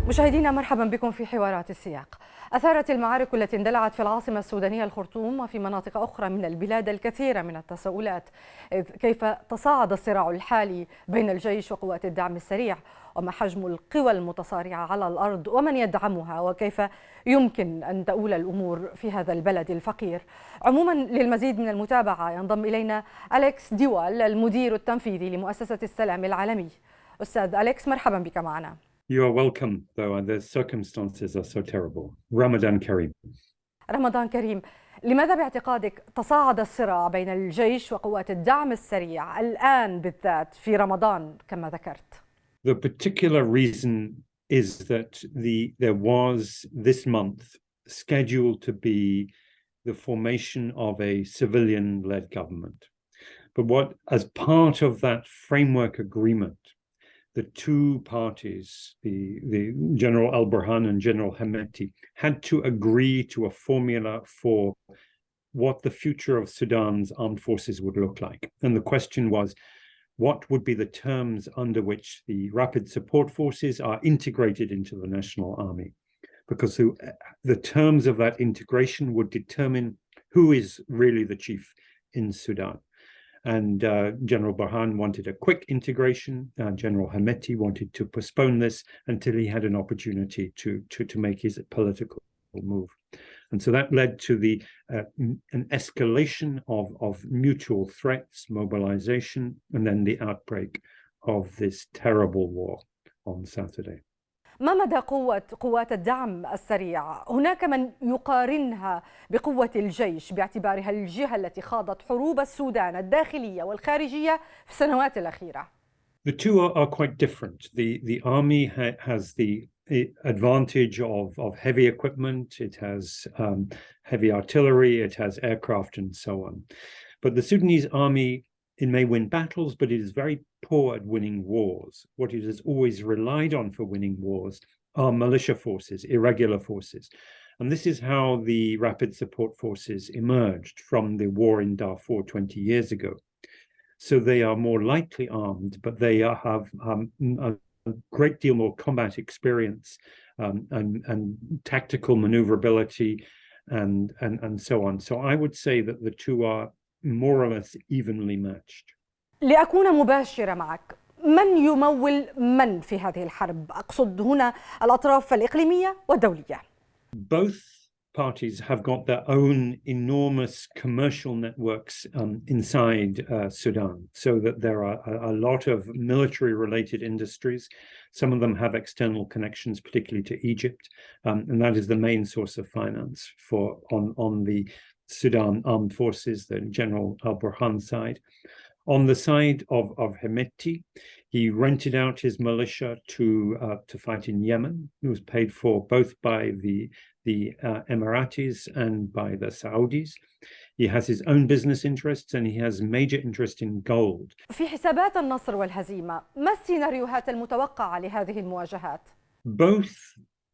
مشاهدينا مرحبا بكم في حوارات السياق. أثارت المعارك التي اندلعت في العاصمة السودانية الخرطوم وفي مناطق أخرى من البلاد الكثير من التساؤلات، إذ كيف تصاعد الصراع الحالي بين الجيش وقوات الدعم السريع، وما حجم القوى المتصارعة على الأرض ومن يدعمها، وكيف يمكن أن تؤول الأمور في هذا البلد الفقير. عموما للمزيد من المتابعة ينضم إلينا أليكس ديوال، المدير التنفيذي لمؤسسة السلام العالمي. أستاذ أليكس، مرحبا بك معنا. You are welcome, though the circumstances are so terrible. Ramadan Kareem. رمضان كريم. لماذا باعتقادك تصاعد الصراع بين الجيش وقوات الدعم السريع الآن بالذات في رمضان كما ذكرت؟ The particular reason is that there was this month scheduled to be the formation of a civilian-led government. But as part of that framework agreement, the two parties, the General al-Burhan and General Hemeti, had to agree to a formula for what the future of Sudan's armed forces would look like. And the question was, what would be the terms under which the rapid support forces are integrated into the national army? Because the terms of that integration would determine who is really the chief in Sudan. And General Burhan wanted a quick integration. General Hemeti wanted to postpone this until he had an opportunity to make his political move. And so that led to an escalation of mutual threats, mobilization, and then the outbreak of this terrible war on Saturday. ما مدى قوة قوات الدعم السريع؟ هناك من يقارنها بقوة الجيش باعتبارها الجهة التي خاضت حروب السودان الداخلية والخارجية في السنوات الأخيرة. The two are quite different. The army has the advantage of heavy equipment. It has heavy artillery. It has aircraft and so on. But the Sudanese army, it may win battles, but it is very poor at winning wars. What it has always relied on for winning wars are militia forces, irregular forces. And this is how the rapid support forces emerged from the war in Darfur 20 years ago. So they are more lightly armed, but they have a great deal more combat experience and tactical maneuverability and so on. So I would say that the two are more or less evenly matched. لأكون مباشرة معك، من يمول من في هذه الحرب؟ أقصد هنا الأطراف الإقليمية والدولية. Both parties have got their own enormous commercial networks inside Sudan, so that there are a lot of military-related industries. Some of them have external connections, particularly to Egypt, and that is the main source of finance on the Sudan armed forces, the General al-Burhan side. On the side of Hemeti, he rented out his militia to fight in Yemen. It was paid for both by the Emiratis and by the Saudis. He has his own business interests and he has major interest in gold. في حسابات النصر والهزيمة، ما السيناريوهات المتوقعة لهذه المواجهات؟ Both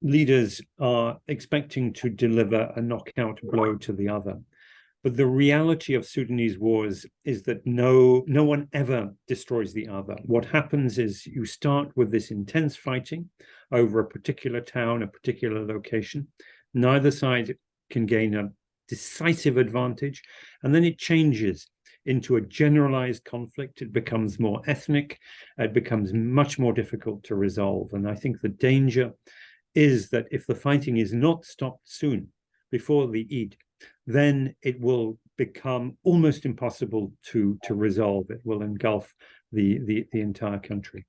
leaders are expecting to deliver a knockout blow to the other. But the reality of Sudanese wars is that no one ever destroys the other. What happens is you start with this intense fighting over a particular town, a particular location. Neither side can gain a decisive advantage, and then it changes into a generalized conflict. It becomes more ethnic. It becomes much more difficult to resolve. And I think the danger is that if the fighting is not stopped soon, before the Eid, then it will become almost impossible to resolve. It will engulf the entire country.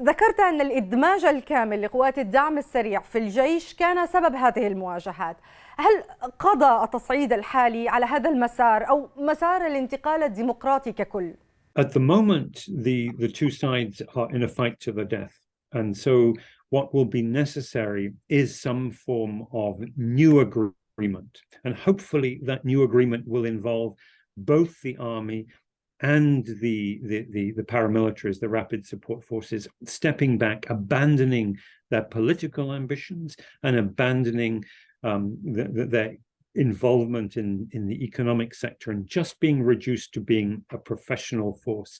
ذكرت أن الإدماج الكامل لقوات الدعم السريع في الجيش كان سبب هذه المواجهات. هل قضى التصعيد الحالي على هذا المسار أو مسار الانتقال الديمقراطي ككل؟ At the moment, the two sides are in a fight to the death. And so what will be necessary is some form of new agreement. And hopefully that new agreement will involve both the army and the paramilitaries, the rapid support forces, stepping back, abandoning their political ambitions and abandoning their involvement in the economic sector and just being reduced to being a professional force.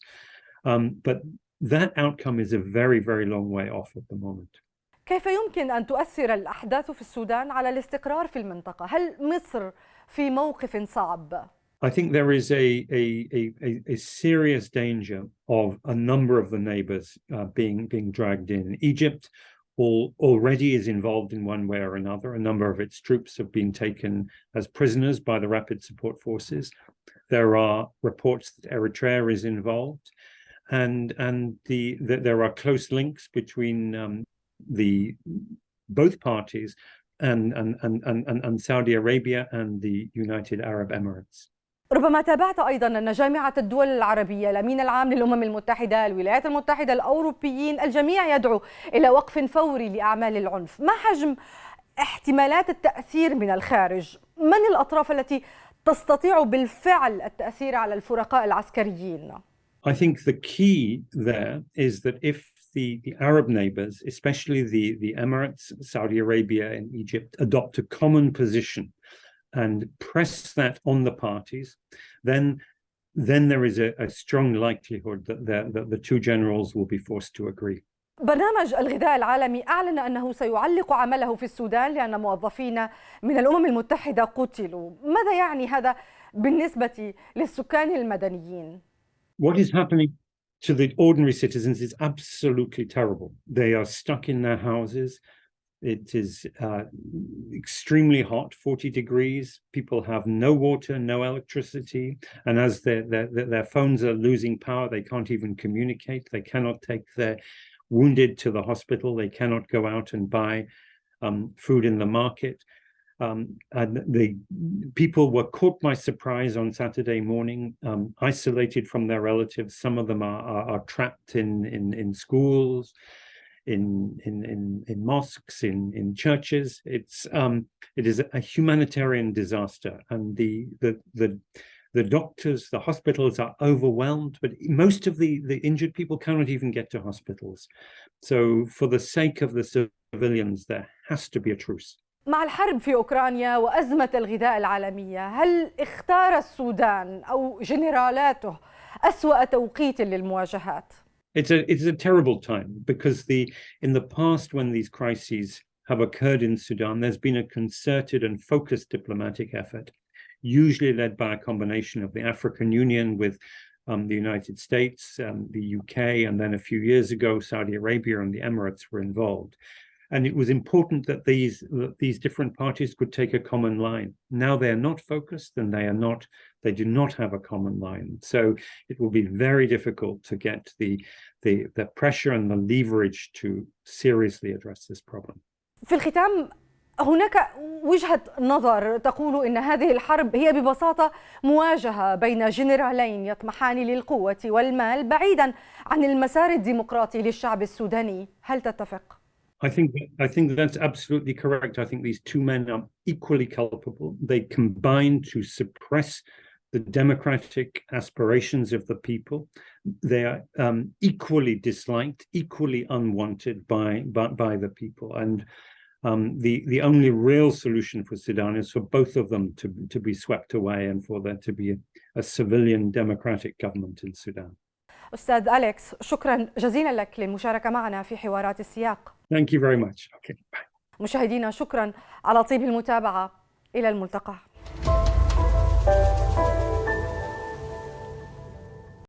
But that outcome is a very, very long way off at the moment. كيف يمكن أن تؤثر الأحداث في السودان على الاستقرار في المنطقة؟ هل مصر في موقف صعب؟ I think there is a serious danger of a number of the neighbors being dragged in. Egypt already is involved in one way or another. A number of its troops have been taken as prisoners by the Rapid Support Forces. There are reports that Eritrea is involved, and there are close links between both parties and Saudi Arabia and the United Arab Emirates. ربما تابعت أيضاً أن جامعة الدول العربية، الأمين العام للأمم المتحدة، الولايات المتحدة، الأوروبيين، الجميع يدعو إلى وقف فوري لأعمال العنف. ما حجم احتمالات التأثير من الخارج؟ من الأطراف التي تستطيع بالفعل التأثير على الفرقاء العسكريين؟ I think the key there is that if the Arab neighbors, especially the Emirates, Saudi Arabia and Egypt, adopt a common position and press that on the parties, then there is a strong likelihood that the two generals will be forced to agree. برنامج الغذاء العالمي أعلن أنه سيعلق عمله في السودان لأن موظفين من الأمم المتحدة قتلوا. ماذا يعني هذا بالنسبة للسكان المدنيين؟ What is happening to the ordinary citizens is absolutely terrible. They are stuck in their houses. It is extremely hot, 40 degrees. People have no water, no electricity. And as their phones are losing power, they can't even communicate. They cannot take their wounded to the hospital. They cannot go out and buy food in the market. And the people were caught by surprise on Saturday morning, isolated from their relatives. Some of them are trapped in schools, in mosques, in churches. It is a humanitarian disaster, and the doctors, the hospitals are overwhelmed, but most of the injured people cannot even get to hospitals. So for the sake of the civilians, there has to be a truce. مع الحرب في أوكرانيا وأزمة الغذاء العالمية، هل اختار السودان أو جنرالاته أسوأ توقيت للمواجهات؟ It's a terrible time because in the past when these crises have occurred in Sudan, there's been a concerted and focused diplomatic effort, usually led by a combination of the African Union with the United States, the UK, and then a few years ago, Saudi Arabia and the Emirates were involved. And it was important that these different parties could take a common line. Now they are not focused and they do not have a common line. So it will be very difficult to get the pressure and the leverage to seriously address this problem. في الختام، هناك وجهة نظر تقول إن هذه الحرب هي ببساطة مواجهة بين جنرالين يطمحان للقوة والمال بعيدا عن المسار الديمقراطي للشعب السوداني. هل تتفق؟ I think that's absolutely correct. I think these two men are equally culpable. They combine to suppress the democratic aspirations of the people. They are equally disliked, equally unwanted by the people. And the only real solution for Sudan is for both of them to be swept away and for there to be a civilian democratic government in Sudan. أستاذ أليكس، شكرا جزيلا لك للمشاركة معنا في حوارات السياق. Thank you very much. Okay, bye. مشاهدينا، شكرا على طيب المتابعة. إلى الملتقى.